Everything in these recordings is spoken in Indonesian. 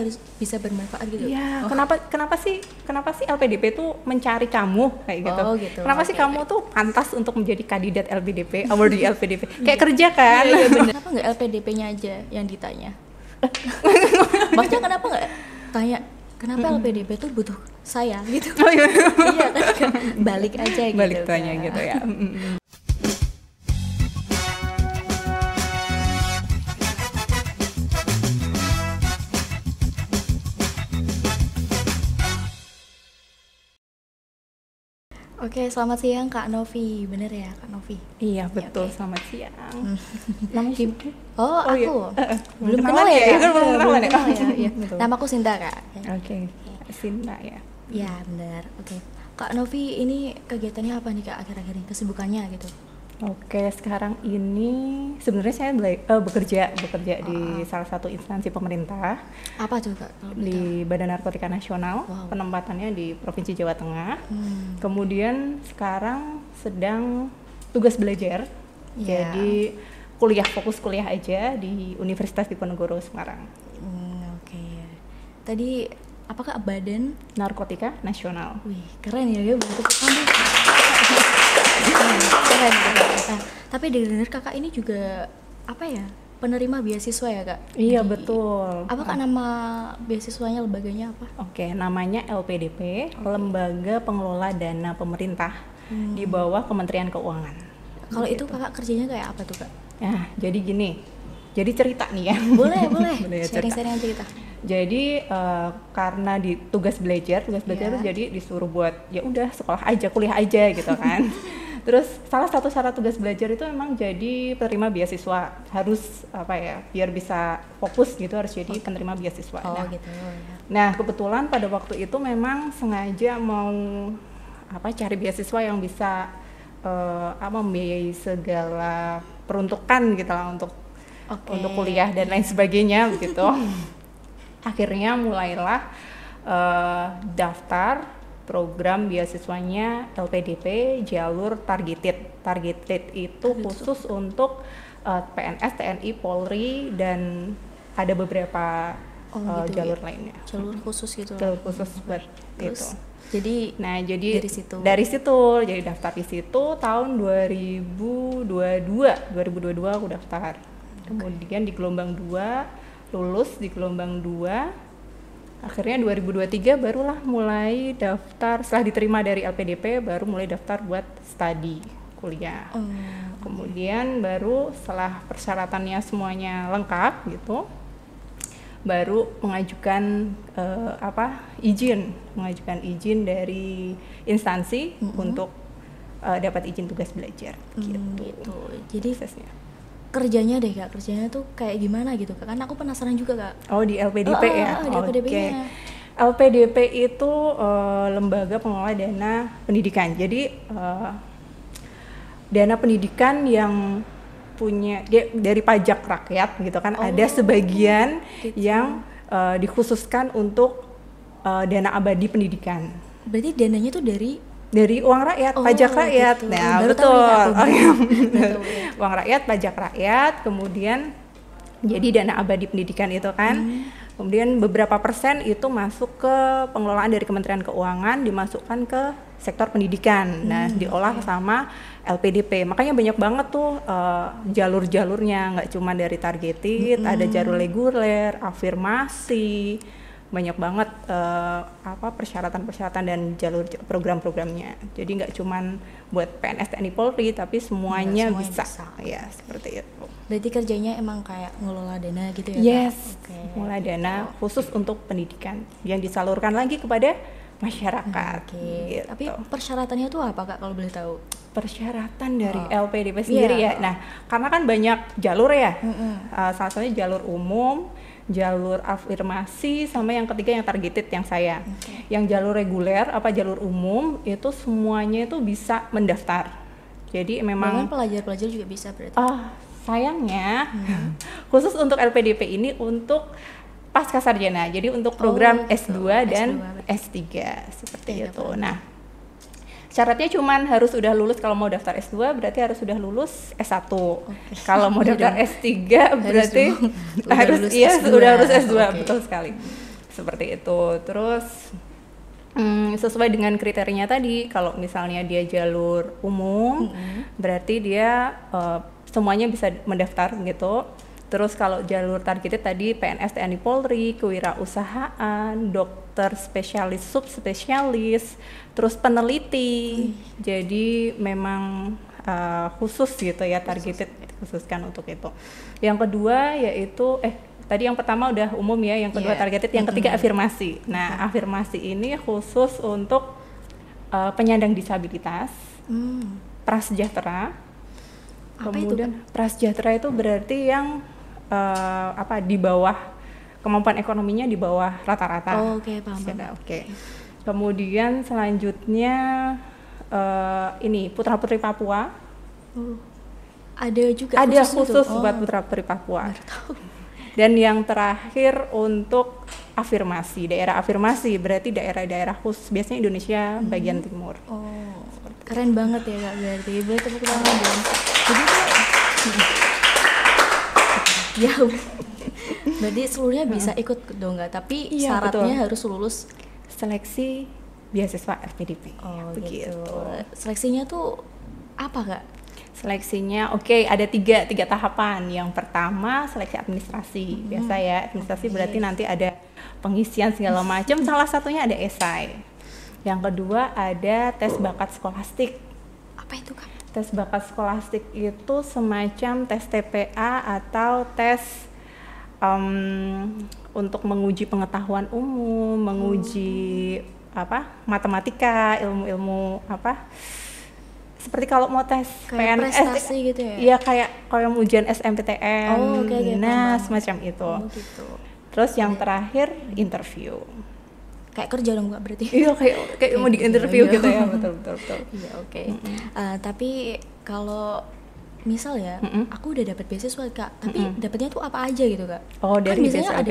harus bisa bermanfaat gitu. Iya, kenapa sih LPDP tuh mencari kamu kayak gitu. Oh, gitu. Kenapa sih kamu tuh pantas untuk menjadi kandidat LPDP, awardee LPDP? Kayak kerja kan? Iya, bener. Kenapa nggak LPDP-nya aja yang ditanya? Maksudnya kenapa nggak tanya kenapa LPDP tuh butuh saya gitu? Oh iya. Iya kan, balik aja gitu. Balik tanya kan. gitu ya. Oke, selamat siang Kak Novi, bener ya Kak Novi? Iya betul, Oke. selamat siang. Namanya siapa? Oh, Oh, iya. aku Belum belum kenalan kenal ya? ya, Kak? Belum kenalan ya? kenal ya. Iya. Betul. Nama aku Sinta Kak. Oke, Sinta ya. Iya bener. Oke, Kak Novi ini kegiatannya apa nih Kak akhir-akhir ini, kesibukannya gitu? Oke, sekarang ini sebenarnya saya bekerja di salah satu instansi pemerintah Apa tuh Kak? Kalau boleh tahu? di Badan Narkotika Nasional, Wow. penempatannya di Provinsi Jawa Tengah. Hmm. Kemudian sekarang sedang tugas belajar, Iya. jadi fokus kuliah aja di Universitas Diponegoro Semarang. Oke. Tadi apa Kak, Badan? Narkotika Nasional. Wih, keren ya, bentuk kamu. Keren. Nah, tapi dengar Kakak ini juga apa ya? Penerima beasiswa ya Kak? Iya betul. Apa Kak nama beasiswanya, lembaganya apa? Oke, namanya LPDP, Lembaga Pengelola Dana Pemerintah di bawah Kementerian Keuangan. Kalau itu Kakak kerjanya kayak apa tuh Kak? Nah, jadi gini, jadi cerita nih ya. Boleh. Boleh ya, Sharing-sharing cerita. Jadi karena di tugas belajar Iya. tuh jadi disuruh buat ya udah sekolah aja, kuliah aja gitu kan. Terus salah satu syarat tugas belajar itu memang jadi penerima beasiswa, harus apa ya, biar bisa fokus gitu harus jadi penerima beasiswa. Oh Nah, gitu ya. nah kebetulan pada waktu itu memang sengaja mau cari beasiswa yang bisa membiayai segala peruntukan gitu lah untuk kuliah dan lain sebagainya begitu. Akhirnya mulailah daftar program beasiswanya LPDP jalur targeted. Targeted itu khusus untuk PNS, TNI, Polri, dan ada beberapa gitu jalur ya. lainnya. Jalur khusus gitu. Jalur khusus buat Terus, itu. jadi Jadi dari situ. jadi daftar di situ tahun 2022 aku daftar. Kemudian di gelombang 2 lulus di gelombang 2. Akhirnya 2023 barulah mulai daftar, setelah diterima dari LPDP baru mulai daftar buat studi kuliah. Kemudian baru setelah persyaratannya semuanya lengkap gitu, baru mengajukan izin dari instansi untuk dapat izin tugas belajar gitu. Jadi prosesnya. kerjanya tuh kayak gimana gitu Kak? Karena aku penasaran juga Kak. Oh, di LPDP ya. Di LPDP-nya. LPDP itu lembaga pengelola dana pendidikan. Jadi dana pendidikan yang punya dari pajak rakyat gitu kan, ada sebagian yang dikhususkan untuk dana abadi pendidikan. Berarti dananya tuh dari Uang rakyat, pajak rakyat. Gitu. Nah, Baru betul. tahu ya, Uang rakyat, pajak rakyat, kemudian jadi dana abadi pendidikan itu kan. Kemudian beberapa persen itu masuk ke pengelolaan dari Kementerian Keuangan, dimasukkan ke sektor pendidikan. Nah, diolah sama LPDP. Makanya banyak banget tuh jalur-jalurnya, nggak cuma dari targeted, ada jalur reguler, afirmasi, banyak banget persyaratan-persyaratan dan jalur program-programnya. Jadi nggak cuman buat PNS, TNI, Polri, tapi semuanya bisa. Ya, seperti itu. Berarti kerjanya emang kayak ngelola dana gitu ya Yes, Kak? mulai dana khusus untuk pendidikan yang disalurkan lagi kepada masyarakat. Gitu. Tapi persyaratannya tuh apa Kak kalau boleh tahu? Persyaratan dari LPDP sendiri ya. Nah, karena kan banyak jalur ya. Salah satunya jalur umum, jalur afirmasi, sama yang ketiga yang targeted yang saya. Yang jalur reguler jalur umum itu semuanya itu bisa mendaftar. Jadi memang pelajar-pelajar juga bisa berarti. Sayangnya khusus untuk LPDP ini untuk pasca sarjana. Jadi untuk program S2 dan S3 seperti itu. Nah, syaratnya cuman harus udah lulus, kalau mau daftar S2 berarti harus sudah lulus S1. Kalau mau daftar S3 berarti harus S2. Betul sekali. seperti itu. Terus sesuai dengan kriterianya tadi, kalau misalnya dia jalur umum, berarti dia semuanya bisa mendaftar gitu. Terus kalau jalur targeted tadi PNS, TNI, Polri, kewirausahaan, dokter spesialis, subspesialis, terus peneliti. Jadi memang khusus gitu ya, targeted khususkan untuk itu. Yang kedua yaitu tadi yang pertama udah umum ya, yang kedua targeted, yang ketiga afirmasi. Nah, afirmasi ini khusus untuk penyandang disabilitas, prasejahtera. Kemudian prasejahtera itu berarti yang di bawah kemampuan ekonominya di bawah rata-rata. Oke, paham. Oke. Kemudian selanjutnya ini putra-putri Papua. Ada juga khusus buat putra-putri Papua. Dan yang terakhir untuk afirmasi, daerah afirmasi berarti daerah-daerah khusus, biasanya Indonesia bagian timur. Keren banget ya Kak, berarti boleh tepuk tangan dong. Jadi ya berarti seluruhnya bisa ikut dong nggak? Tapi syaratnya harus lulus seleksi beasiswa LPDP. Begitu. Seleksinya tuh apa Kak? Seleksinya ada tiga tahapan. Yang pertama seleksi administrasi, biasa ya, administrasi berarti nanti ada pengisian segala macam, salah satunya ada esai. Yang kedua ada tes bakat skolastik. Apa itu Kak? Tes bakat skolastik itu semacam tes TPA atau tes untuk menguji pengetahuan umum, menguji matematika, ilmu-ilmu seperti kalau mau tes kayak PNS prestasi gitu ya? Iya, kayak ujian SMPTN. Nah, semacam itu. Gitu. Terus yang terakhir interview. Kayak kerja dong Mbak berarti? Iya, kayak mau di interview gitu ya, betul. Iya, oke. Tapi kalau misal ya, aku udah dapat beasiswa Kak, tapi dapatnya tuh apa aja gitu Kak? Dari biasanya ada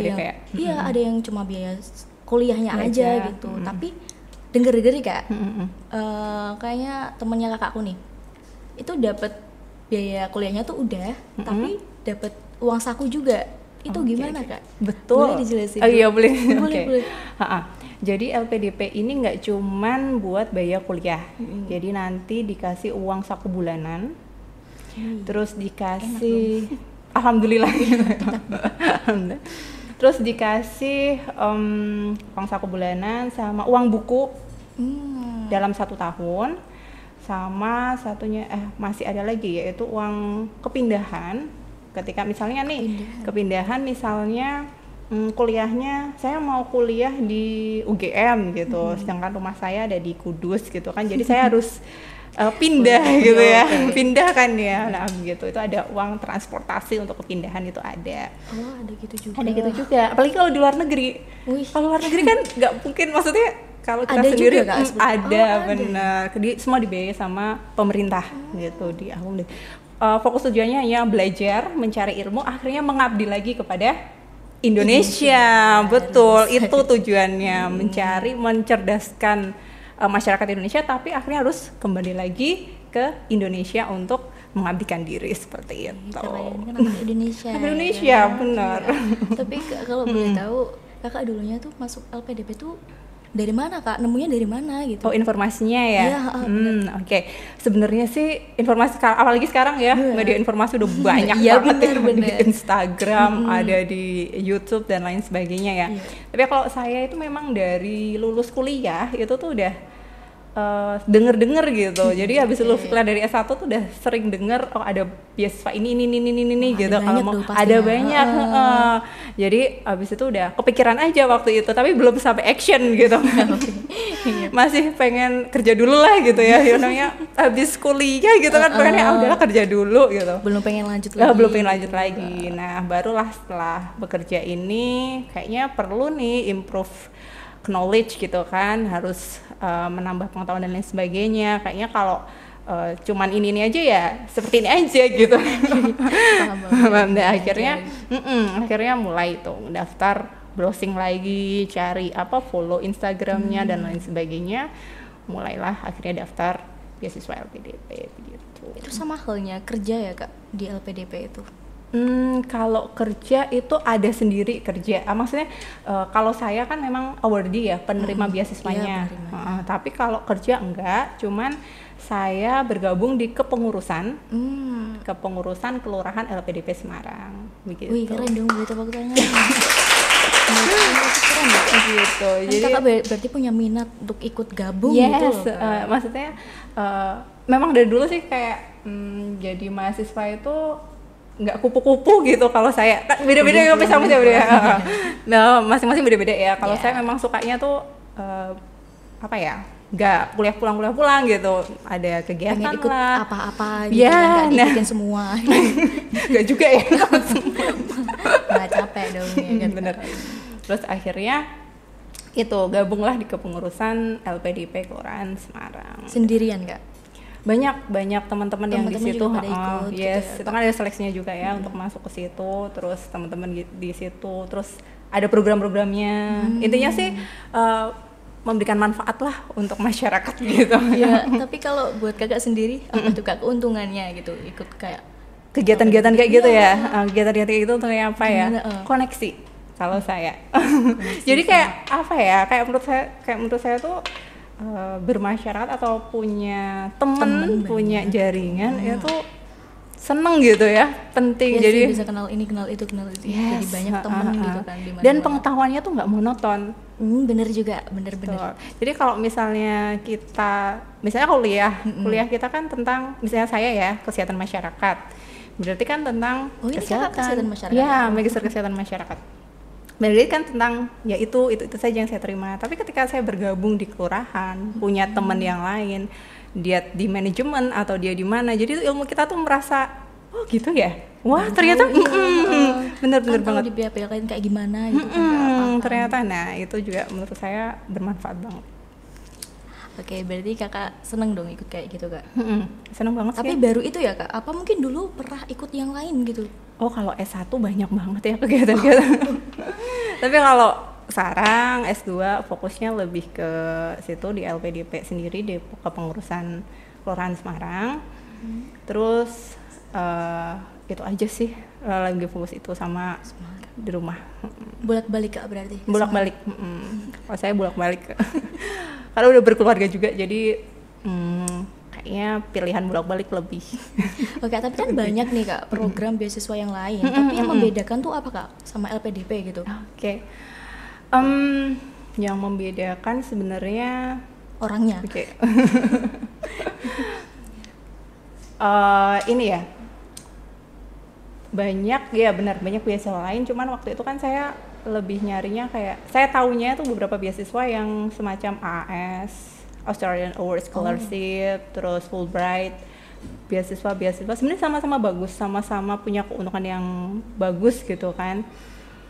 yang ada yang cuma biaya kuliahnya aja gitu. Tapi denger-denger Kak, kayaknya temennya kakakku nih, itu dapat biaya kuliahnya tuh udah, tapi dapat uang saku juga. Itu gimana Kak? Betul. Boleh dijelasin? Iya boleh. Boleh. Jadi LPDP ini nggak cuman buat biaya kuliah. Jadi nanti dikasih uang saku bulanan, terus dikasih, alhamdulillah. Terus dikasih uang saku bulanan sama uang buku dalam 1 tahun, sama satunya masih ada lagi yaitu uang kepindahan. Ketika misalnya kepindahan misalnya kuliahnya saya mau kuliah di UGM gitu, sedangkan rumah saya ada di Kudus gitu kan, jadi saya harus pindah gitu ya, pindah kan ya. Nah gitu, itu ada uang transportasi untuk kepindahan, itu ada. Ada gitu juga. Ada gitu juga, apalagi kalau di luar negeri. Kalau luar negeri kan nggak mungkin, maksudnya kalau kita ada sendiri juga, Kak, ada benar. Semua dibiayai sama pemerintah gitu di fokus tujuannya hanya belajar, mencari ilmu, akhirnya mengabdi lagi kepada Indonesia. Betul, itu tujuannya, mencerdaskan masyarakat Indonesia, tapi akhirnya harus kembali lagi ke Indonesia untuk mengabdikan diri seperti itu. Kan Indonesia. Indonesia, benar. Tapi kalau boleh tahu, kakak dulunya tuh masuk LPDP tuh dari mana Kak? Nemunya dari mana gitu? Informasinya ya? Iya, Oke. Sebenarnya sih informasi apalagi sekarang ya, media informasi udah banyak banget bener. Di Instagram, ada di YouTube dan lain sebagainya ya. Tapi kalau saya itu memang dari lulus kuliah itu tuh udah denger gitu. Jadi habis lulus kuliah dari S1 tuh udah sering denger ada beasiswa ini gitu. Kalau mau ada banyak. Jadi habis itu udah kepikiran aja waktu itu, tapi belum sampai action gitu. Masih pengen kerja dulu lah gitu ya. Namanya habis kuliah gitu kan, pengennya udahlah kerja dulu gitu. Belum pengen lanjut lagi. Nah, barulah setelah bekerja ini kayaknya perlu nih improve knowledge gitu kan, harus menambah pengetahuan dan lain sebagainya. Kayaknya kalau cuman ini aja ya seperti ini aja gitu. Nah, akhirnya mulai tuh daftar, browsing lagi, cari follow Instagramnya dan lain sebagainya. Mulailah akhirnya daftar beasiswa LPDP gitu. Itu sama halnya kerja ya Kak di LPDP itu? Kalau kerja itu ada sendiri kerja. Maksudnya kalau saya kan memang awardee ya, penerima beasiswanya. Iya, Tapi kalau kerja enggak, cuman saya bergabung di kepengurusan Kelurahan LPDP Semarang. Begitu. Wih, keren dong, boleh tepuk tangan. Keren ya? Gitu. Jadi kakak berarti punya minat untuk ikut gabung gitu loh. Maksudnya memang dari dulu sih kayak jadi mahasiswa itu nggak kupu-kupu gitu. Kalau saya kan beda-beda ya, sama beda. Nah, masing-masing beda-beda ya. Kalau saya memang sukanya tuh apa ya, nggak kuliah pulang gitu, ada kegiatan pengen ikut lah apa-apa gitu kan, nggak diikutin semua. Nggak juga ya. Nggak capek dong ya kan. Bener. Terus akhirnya itu gabunglah di kepengurusan LPDP Kelurahan Semarang. Sendirian Kak? Banyak teman-teman yang di situ, ikut, yes, gitu ya, itu kan ada seleksinya juga ya untuk masuk ke situ. Terus teman-teman di situ, terus ada program-programnya. Intinya sih memberikan manfaat lah untuk masyarakat gitu. Ya, tapi kalau buat kakak sendiri apa tuh Kak keuntungannya gitu ikut kayak kegiatan-kegiatan kayak gitu ya? Kegiatan-kegiatan kayak gitu untungnya apa ya? Koneksi kalau saya. Jadi kayak apa ya? Kayak menurut saya tuh bermasyarakat atau punya temen punya jaringan itu seneng gitu ya, penting. Ya, jadi bisa kenal ini kenal itu jadi banyak temen gitu kan dimana-mana. Dan pengetahuannya tuh nggak monoton. Bener juga, bener. Jadi kalau misalnya kuliah kita kan tentang, misalnya saya ya kesehatan masyarakat, berarti kan tentang kesehatan masyarakat. Ya, magister kesehatan masyarakat. Berarti kan tentang ya itu saja yang saya terima. Tapi ketika saya bergabung di kelurahan, punya teman yang lain, dia di manajemen atau dia di mana, jadi ilmu kita tuh merasa oh gitu ya. Wah, ternyata bener-bener banget. Di pihak lain kayak gimana gitu ternyata nah itu juga menurut saya bermanfaat banget. Oke, berarti kakak seneng dong ikut kayak gitu Kak? Seneng banget. Tapi baru itu ya Kak? Apa mungkin dulu pernah ikut yang lain gitu? Oh, kalau S1 banyak banget ya kegiatan-kegiatan. Tapi kalau sekarang S2 fokusnya lebih ke situ di LPDP sendiri, di kepengurusan Kelurahan Semarang. Terus itu aja sih, lagi fokus itu sama di rumah. Bolak-balik Kak berarti? Bolak-balik. Kalau saya bolak-balik. Karena udah berkeluarga juga, jadi kayaknya pilihan bolak-balik lebih. Oke, tapi kan banyak nih Kak program beasiswa yang lain. Tapi yang membedakan tuh apa Kak sama LPDP gitu? Oke. Yang membedakan sebenarnya orangnya. Oke. Ini ya. Banyak beasiswa lain, cuman waktu itu kan saya lebih nyarinya kayak, saya taunya tuh beberapa beasiswa yang semacam AAS, Australian Award Scholarship, terus Fulbright, beasiswa sebenarnya sama-sama bagus, sama-sama punya keuntungan yang bagus gitu kan.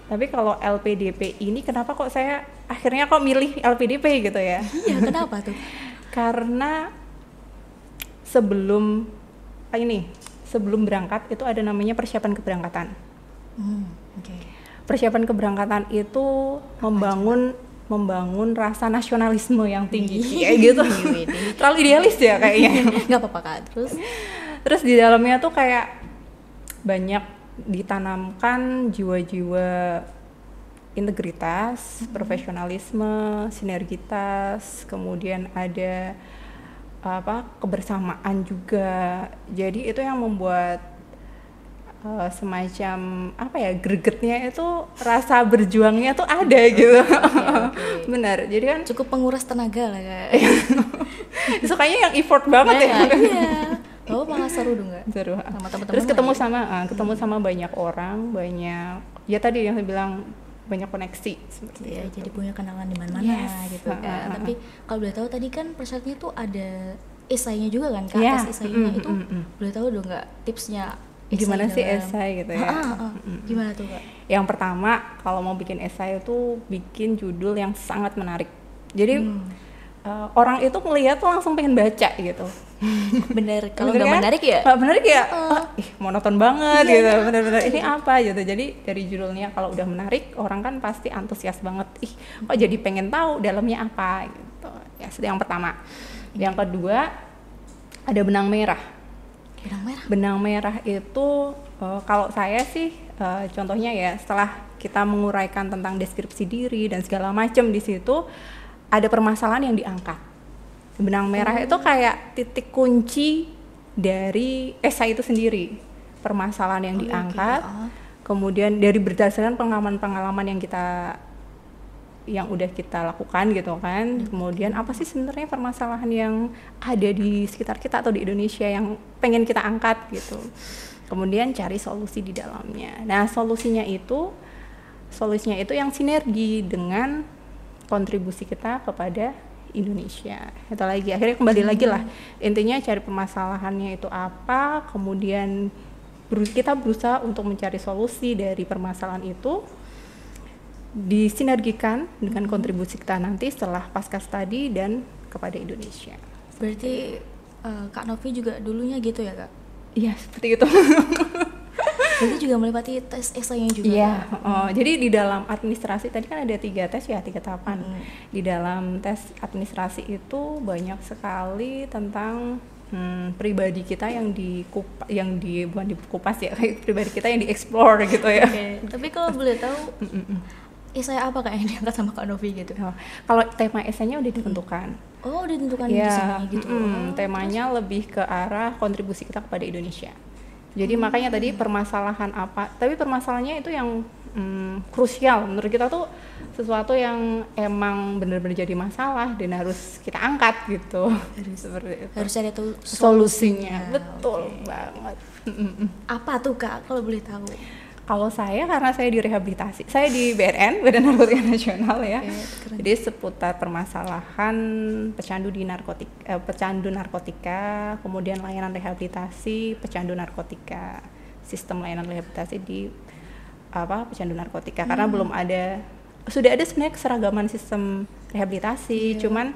Tapi kalau LPDP ini kenapa kok saya akhirnya milih LPDP gitu ya? Iya, kenapa tuh? Karena sebelum berangkat itu ada namanya persiapan keberangkatan. Persiapan keberangkatan itu membangun rasa nasionalisme yang tinggi kayak gitu. Terlalu idealis ya kayaknya. Nggak apa-apa Kak. Terus di dalamnya tuh kayak banyak ditanamkan jiwa-jiwa integritas, profesionalisme, sinergitas, kemudian ada kebersamaan juga. Jadi itu yang membuat semacam gregetnya itu, rasa berjuangnya tuh ada gitu. Okay. Benar. Jadi kan cukup penguras tenaga lah Kak. Sukanya yang effort banget ya. Iya. Oh, malah seru dong Kak. Seru. Sama teman-teman. Terus ketemu sama banyak orang, banyak ya tadi yang saya bilang, banyak koneksi seperti ya, itu. Jadi punya kenalan di mana-mana gitu kan. Tapi kalau boleh tahu tadi kan persyaratnya tuh ada esainya juga kan Kak, tes esainya itu boleh tahu dong nggak tipsnya gimana sih esai gitu ya? Gimana tuh Kak? Yang pertama, kalau mau bikin esai itu bikin judul yang sangat menarik. Jadi orang itu melihat tuh langsung pengen baca gitu. Bener, kalau nggak menarik ya? Menarik ya? Monoton banget gitu. Bener-bener ini apa gitu. Jadi dari judulnya kalau udah menarik, orang kan pasti antusias banget. Kok jadi pengen tahu dalamnya apa gitu. Ya, yang pertama. Yang kedua, ada benang merah. Benang merah itu kalau saya sih contohnya ya, setelah kita menguraikan tentang deskripsi diri dan segala macam, di situ ada permasalahan yang diangkat. Benang merah itu kayak titik kunci dari esai itu sendiri, permasalahan yang diangkat. Kemudian dari berdasarkan pengalaman-pengalaman yang udah kita lakukan gitu kan. Kemudian apa sih sebenarnya permasalahan yang ada di sekitar kita atau di Indonesia yang pengen kita angkat gitu. Kemudian cari solusi di dalamnya. Nah, solusinya itu yang sinergi dengan kontribusi kita kepada Indonesia. Itu lagi akhirnya kembali lagi lah. Intinya cari permasalahannya itu apa, kemudian kita berusaha untuk mencari solusi dari permasalahan itu, disinergikan dengan kontribusi kita nanti setelah pasca studi dan kepada Indonesia. Berarti Kak Novi juga dulunya gitu ya Kak? Iya, seperti itu. Berarti juga melewati tes esainya juga. Iya, jadi di dalam administrasi tadi kan ada 3 tes ya, 3 tahapan. Di dalam tes administrasi itu banyak sekali tentang pribadi kita yang bukan dikupas ya, pribadi kita yang dieksplor gitu ya. Okay. Tapi kalau boleh tahu esai apa Kak yang diangkat sama Kak Novi gitu? Kalau tema esainya udah ditentukan. Oh, udah ditentukan di sana gitu. Temanya lebih ke arah kontribusi kita kepada Indonesia. Jadi makanya tadi permasalahan apa, tapi permasalahannya itu yang krusial menurut kita tuh, sesuatu yang emang benar-benar jadi masalah dan harus kita angkat gitu. Seperti itu. Harus ada tuh solusinya. Betul banget. Apa tuh Kak kalau boleh tahu? Kalau saya, karena saya di rehabilitasi, saya di BNN, Badan Narkotika Nasional ya. Jadi seputar permasalahan pecandu narkotika, kemudian layanan rehabilitasi pecandu narkotika, sistem layanan rehabilitasi di pecandu narkotika. Karena sudah ada sebenarnya keseragaman sistem rehabilitasi, cuman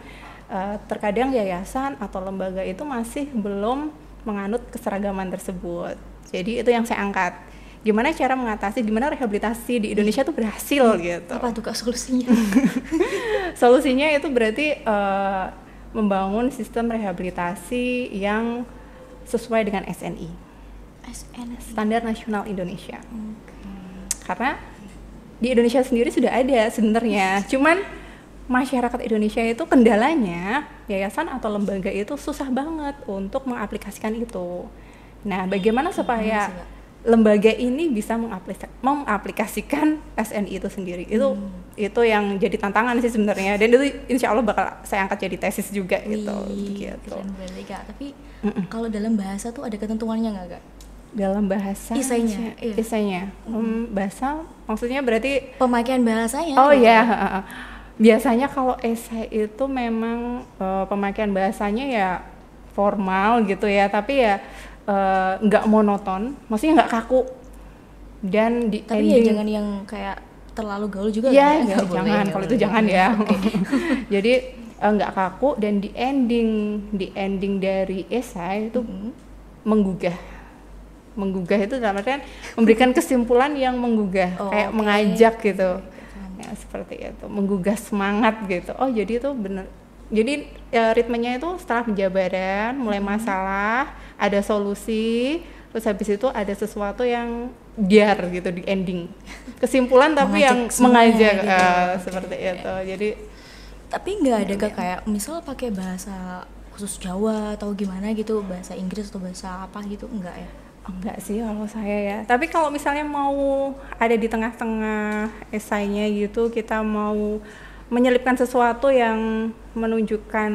terkadang yayasan atau lembaga itu masih belum menganut keseragaman tersebut. Jadi itu yang saya angkat. Gimana cara mengatasi, gimana rehabilitasi di Indonesia tuh berhasil gitu. Apa tuh Kak solusinya? Solusinya itu berarti membangun sistem rehabilitasi yang sesuai dengan SNI. Standar Nasional Indonesia. Karena di Indonesia sendiri sudah ada sebenarnya, cuman masyarakat Indonesia itu kendalanya yayasan atau lembaga itu susah banget untuk mengaplikasikan itu. Nah, bagaimana supaya lembaga ini bisa mengaplikasikan SNI itu sendiri, itu yang jadi tantangan sih sebenarnya, dan itu insya Allah bakal saya angkat jadi tesis juga gitu. Keren berarti Kak. Tapi kalau dalam bahasa tuh ada ketentuannya nggak Kak? Dalam bahasa esainya bahasa maksudnya berarti pemakaian bahasanya. Biasanya kalau esai itu memang pemakaian bahasanya ya formal gitu ya, tapi ya nggak monoton, maksudnya nggak kaku, dan di tapi ending, ya jangan yang kayak terlalu gaul juga ya, jangan, kalau itu jangan ya. Jadi nggak kaku, dan di ending dari esai itu menggugah itu dalam artian memberikan kesimpulan yang menggugah, kayak mengajak gitu. Ya, seperti itu, menggugah semangat gitu. Jadi itu benar. Jadi ritmenya itu setelah penjabaran, mulai masalah, ada solusi, terus habis itu ada sesuatu yang biar gitu di ending. Kesimpulan tapi yang mengajak gitu. Seperti itu. Jadi tapi nggak ada kayak misal pakai bahasa khusus Jawa atau gimana gitu, bahasa Inggris atau bahasa apa gitu, enggak ya? Enggak sih kalau saya ya. Tapi kalau misalnya mau ada di tengah-tengah esainya gitu, kita mau menyelipkan sesuatu yang menunjukkan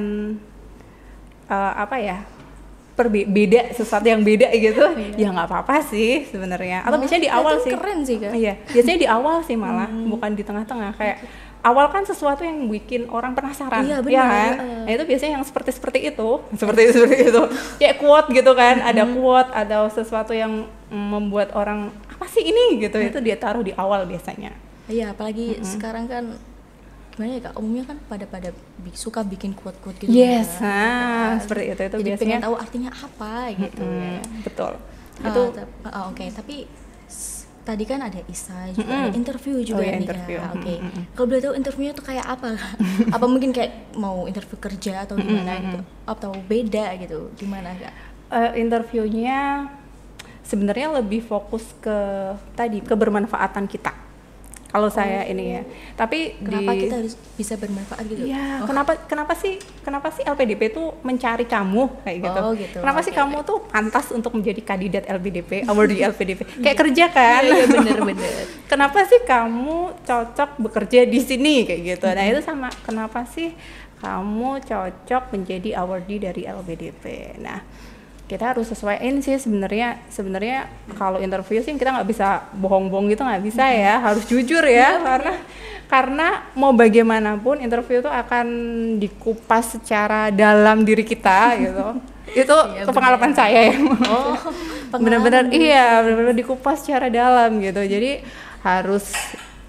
beda, sesuatu yang beda gitu, ya nggak apa-apa sih sebenarnya. Atau biasanya di awal sih. Keren sih Kak. Iya, biasanya di awal sih malah, bukan di tengah-tengah. Kayak awal kan sesuatu yang bikin orang penasaran, iya, ya kan? Nah itu biasanya yang seperti itu, kayak quote gitu kan, ada quote, ada sesuatu yang membuat orang apa sih ini gitu, itu dia taruh di awal biasanya. Iya, apalagi sekarang kan gimana ya Kak, umumnya kan pada suka bikin quote-quote gitu. Yes, seperti itu jadi biasanya. pengen tahu artinya apa gitu ya. Betul. Oke, tapi tadi kan ada esai juga, ada interview juga nih interview. Oke. Kalau boleh tahu interviewnya tuh kayak apa? Apa mungkin kayak mau interview kerja atau gimana gitu? Atau beda gitu? Gimana Kak? Interviewnya sebenarnya lebih fokus ke tadi kebermanfaatan kita. Kalau saya ini ya, tapi kenapa kita harus bisa bermanfaat gitu? Ya, kenapa sih LPDP itu mencari kamu kayak gitu? Gitu. Kenapa sih kamu tuh pantas untuk menjadi kandidat LPDP, awardee LPDP? Kayak kerja kan? Iya bener. Kenapa sih kamu cocok bekerja di sini kayak gitu? Nah itu sama. Kenapa sih kamu cocok menjadi awardee dari LPDP? Nah kita harus sesuaiin sih sebenarnya kalau interview sih kita nggak bisa bohong-bohong gitu, nggak bisa ya, harus jujur ya, karena mau bagaimanapun interview itu akan dikupas secara dalam diri kita gitu. Itu pengalaman saya ya. Benar-benar dikupas secara dalam gitu, jadi harus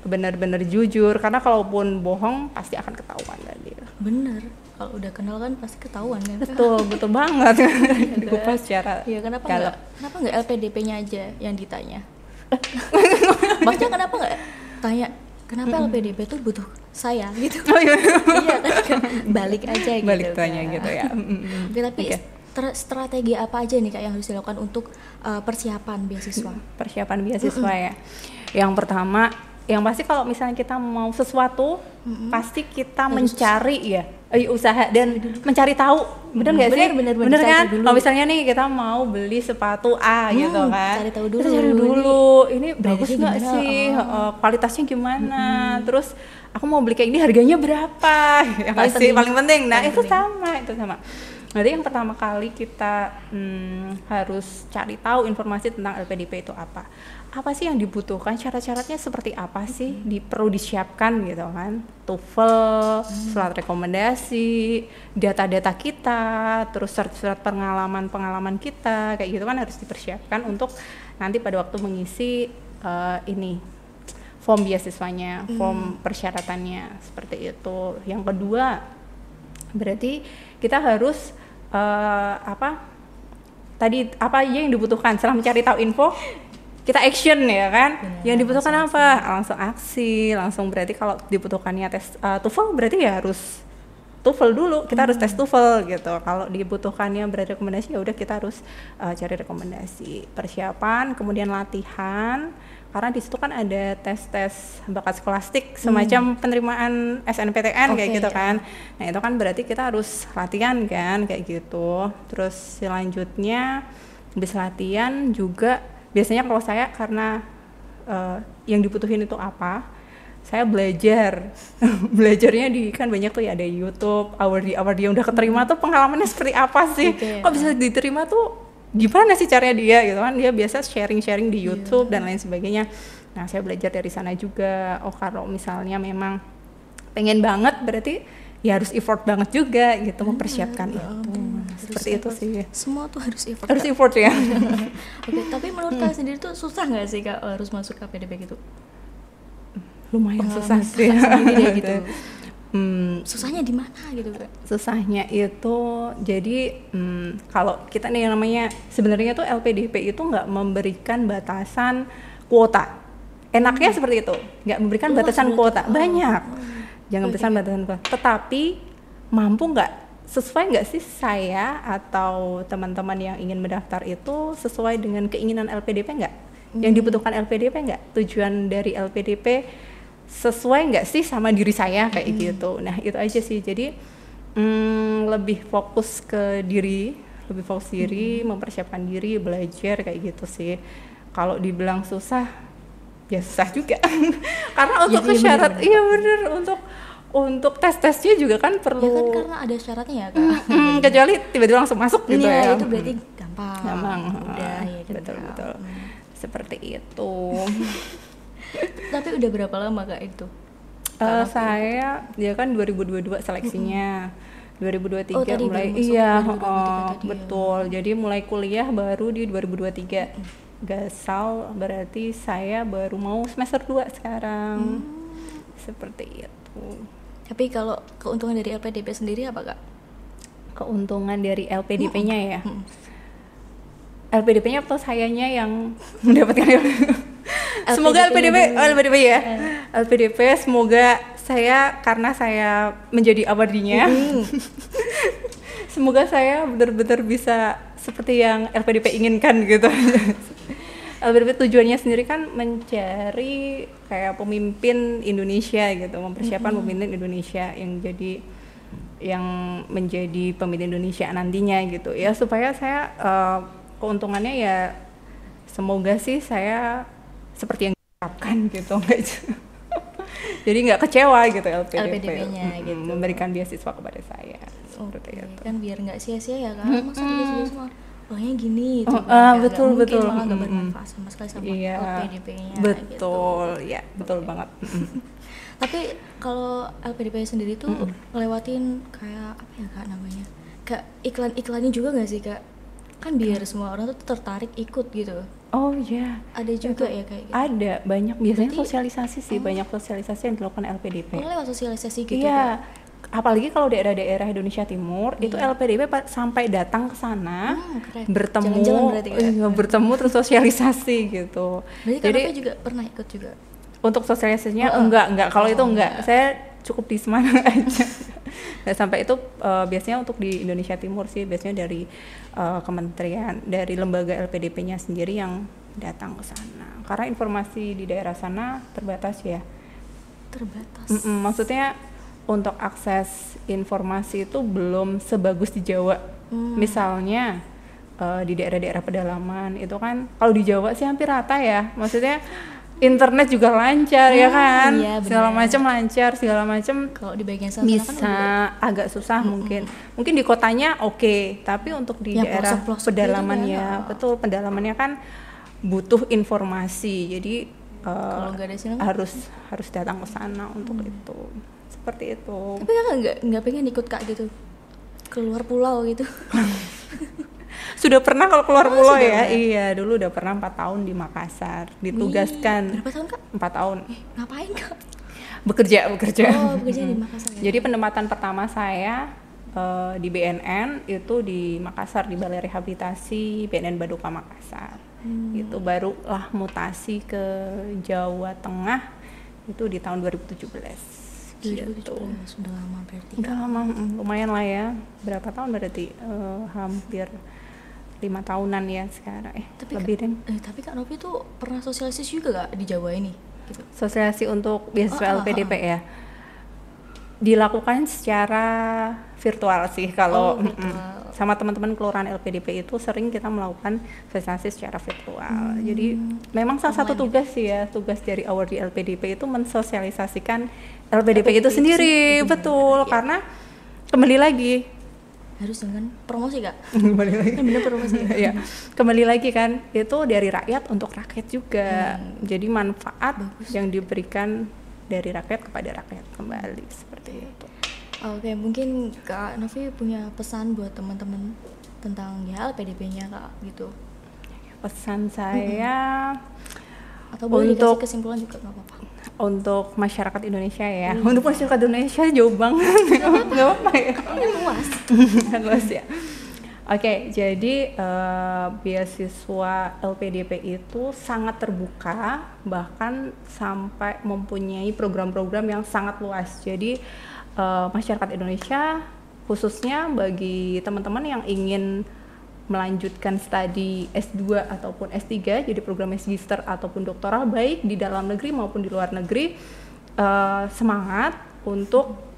benar-benar jujur, karena kalaupun bohong pasti akan ketahuan tadi. Bener, kalau udah kenal kan pasti ketahuan kan. Betul banget. Dikupas secara kenapa nggak LPDP-nya aja yang ditanya? Maksudnya kenapa nggak tanya kenapa LPDP itu butuh saya gitu? Iya kan, balik aja gitu. Balik tanya gitu ya. Oke, tapi strategi apa aja nih Kak yang harus dilakukan untuk persiapan beasiswa? Persiapan beasiswa ya. Yang pertama, yang pasti kalau misalnya kita mau sesuatu, pasti kita mencari usaha dan mencari tahu, bener nggak sih? Bener kan? Kalau misalnya nih kita mau beli sepatu A gitu kan, cari tahu dulu. Kita cari dulu, ini bagus nggak sih? Kualitasnya gimana? Terus aku mau beli kayak ini harganya berapa? Ya pasti paling penting. Nah itu sama. Jadi yang pertama kali kita harus cari tahu informasi tentang LPDP itu apa sih yang dibutuhkan, syarat-syaratnya seperti apa sih, perlu disiapkan gitu kan, TOEFL, surat rekomendasi, data-data kita, terus surat pengalaman kita, kayak gitu kan harus dipersiapkan untuk nanti pada waktu mengisi form beasiswanya, form persyaratannya, seperti itu. Yang kedua, berarti kita harus apa aja yang dibutuhkan setelah mencari tahu info, kita action ya kan. Yang dibutuhkan apa? Langsung aksi, langsung berarti kalau dibutuhkannya tes TOEFL berarti ya harus TOEFL dulu, kita harus tes TOEFL gitu. Kalau dibutuhkannya berarti rekomendasi ya udah kita harus cari rekomendasi. Persiapan, kemudian latihan, karena di situ kan ada tes bakat skolastik semacam penerimaan SNPTN kayak gitu kan. Nah itu kan berarti kita harus latihan kan kayak gitu. Terus selanjutnya habis latihan juga biasanya kalau saya karena yang dibutuhin itu apa, saya belajarnya kan banyak tuh ya, ada YouTube, awardee yang udah keterima tuh pengalamannya seperti apa sih, kok bisa diterima tuh gimana sih caranya dia gitu kan, dia biasa sharing di YouTube dan lain sebagainya. Nah saya belajar dari sana juga. Kalau misalnya memang pengen banget berarti ya harus effort banget juga gitu mempersiapkan itu. Seperti itu sih. Semua tuh harus effort. Harus effort ya. Oke, tapi menurut Kak sendiri tuh susah nggak sih Kak harus masuk KPDP gitu? Lumayan susah sih. Gitu. Susahnya di mana gitu Kak? Susahnya itu jadi kalau kita nih yang namanya sebenarnya tuh LPDP itu nggak memberikan batasan kuota. Enaknya seperti itu, nggak memberikan batasan kuota. Banyak. Jangan batasan kuota. Tetapi mampu nggak, sesuai nggak sih saya atau teman-teman yang ingin mendaftar itu sesuai dengan keinginan LPDP nggak? Yang dibutuhkan LPDP nggak? Tujuan dari LPDP sesuai nggak sih sama diri saya kayak gitu. Nah itu aja sih, jadi lebih fokus ke diri, mempersiapkan diri, belajar kayak gitu sih. Kalau dibilang susah ya susah juga karena untuk syarat bener untuk tes-tesnya juga kan perlu ya kan, karena ada syaratnya ya Kak. Kecuali tiba-tiba langsung masuk gitu ya, itu berarti gampang. Udah ya kan. Betul seperti itu. Tapi udah berapa lama Kak itu? Saya dia kan 2022 seleksinya. 2023 tadi mulai betul. Jadi mulai kuliah baru di 2023. Gasal berarti saya baru mau semester 2 sekarang. Seperti itu. Tapi kalau keuntungan dari LPDP sendiri apa Kak? Keuntungan dari LPDP-nya ya? LPDP-nya atau sayanya yang mendapatkan semoga LPDP ya. LPDP semoga karena saya menjadi awardee-nya. Semoga saya benar-benar bisa seperti yang LPDP inginkan gitu. LPDP tujuannya sendiri kan mencari kayak pemimpin Indonesia gitu, mempersiapkan pemimpin Indonesia yang menjadi pemimpin Indonesia nantinya gitu ya, supaya saya keuntungannya ya semoga sih saya seperti yang diharapkan gitu. Jadi nggak kecewa gitu LPDP-nya gitu. memberikan beasiswa kepada saya seperti itu. Kan biar nggak sia-sia ya kan, masa dikasih semua uangnya gini gitu, betul malah nggak bermanfaat sama sekali sama LPDP-nya betul gitu. Ya betul banget. Tapi kalau LPDP sendiri tuh ngelewatin kayak apa ya Kak namanya, kayak iklan-iklannya juga nggak sih Kak, kan biar semua orang tuh tertarik ikut gitu. Oh ya, ada juga ya kayak gitu. Ada banyak, biasanya sosialisasi sih, banyak sosialisasi yang dilakukan LPDP. Oh, lewat sosialisasi gitu. Iya. Apalagi kalau daerah-daerah Indonesia Timur itu LPDP sampai datang ke sana, bertemu, bertemu terus sosialisasi gitu. Berarti Jadi juga pernah ikut juga. Untuk sosialisasinya enggak. Kalau itu enggak. Saya cukup di Semarang aja. Nah, sampai itu biasanya untuk di Indonesia Timur sih, biasanya dari kementerian, dari lembaga LPDP-nya sendiri yang datang ke sana. Karena informasi di daerah sana terbatas ya. Terbatas. Maksudnya untuk akses informasi itu belum sebagus di Jawa. Misalnya di daerah-daerah pedalaman itu kan, kalau di Jawa sih hampir rata ya. Maksudnya internet juga lancar ya kan, iya, segala macam lancar, segala macam. Kalau di bagian sana bisa kan agak susah mungkin di kotanya oke, tapi untuk di daerah pedalaman ya, betul, pedalamannya kan butuh informasi, jadi kalau nggak ada sinyal harus datang ke sana untuk itu, seperti itu. Tapi Kakak nggak pengen ikut Kak gitu, keluar pulau gitu? Sudah pernah kalau keluar pulau ya? Iya, dulu udah pernah 4 tahun di Makassar, ditugaskan. Berapa tahun Kak? 4 tahun. Ngapain Kak? Bekerja. Oh, bekerja di Makassar ya? Jadi penempatan pertama saya di BNN itu di Makassar, di Balai Rehabilitasi BNN Baduka Makassar. Itu barulah mutasi ke Jawa Tengah itu di tahun 2017. Gitu. Sudah lama berarti. Udah lama, lumayan lah ya. Berapa tahun berarti? Hampir 5 tahunan ya sekarang. Tapi lebih deh. Tapi Kak Novi tuh pernah sosialisasi juga gak di Jawa ini? Gitu. Sosialisasi untuk beasiswa LPDP ya? Dilakukan secara virtual sih kalau sama teman-teman kelurahan LPDP itu sering kita melakukan sosialisasi secara virtual. Jadi memang salah satu tugas sih ya, tugas dari Award di LPDP itu mensosialisasikan LPDP itu sendiri, betul, karena kembali lagi harus dengan promosi Kak. Kembali lagi. Bener promosi. Ya. Kembali lagi kan, itu dari rakyat untuk rakyat juga. Jadi manfaat yang diberikan dari rakyat kepada rakyat kembali seperti itu. Oke, mungkin Kak Novi punya pesan buat teman-teman tentang ya LPDP-nya Kak gitu. Pesan saya atau boleh dikasih kesimpulan juga nggak apa-apa. Untuk masyarakat Indonesia ya. Untuk masyarakat Indonesia jauh banget. Nggak apa-apa ya. Ini luas. Luas ya. Oke, jadi beasiswa LPDP itu sangat terbuka, bahkan sampai mempunyai program-program yang sangat luas. Jadi masyarakat Indonesia, khususnya bagi teman-teman yang ingin melanjutkan studi S2 ataupun S3, jadi program magister ataupun doktoral, baik di dalam negeri maupun di luar negeri, semangat untuk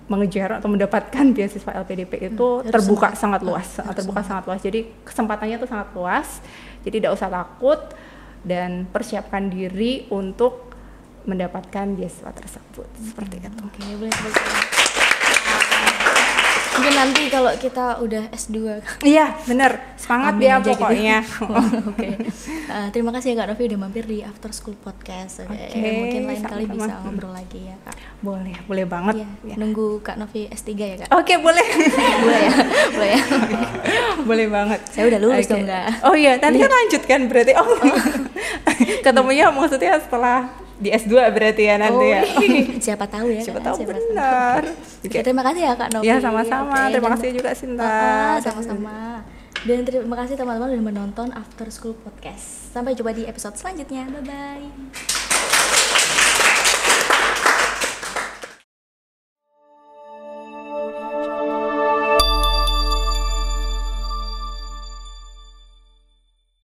mengejar atau mendapatkan beasiswa LPDP itu terbuka sangat luas, sangat luas. Jadi kesempatannya itu sangat luas. Jadi tidak usah takut dan persiapkan diri untuk mendapatkan beasiswa tersebut. Seperti itu. Oke, boleh. Mungkin nanti kalau kita udah S2. Iya, bener. Semangat ya pokoknya. Gitu. Oke. Terima kasih ya Kak Novi udah mampir di After School Podcast. Mungkin lain kali bisa ngobrol lagi ya Kak. Boleh banget. Ya. Nunggu Kak Novi S3 ya Kak. Oke, boleh. Boleh ya. Boleh banget. Saya udah lulus dong Kak. Oh iya, nanti kan lanjutkan berarti. Ketemunya maksudnya setelah di S2 berarti ya nanti ya. Siapa tahu ya. Siapa tahu benar. Terima kasih ya Kak Novi. Ya sama-sama. Terima kasih juga Sinta. Sama-sama. Dan terima kasih teman-teman sudah menonton After School Podcast. Sampai jumpa di episode selanjutnya. Bye bye.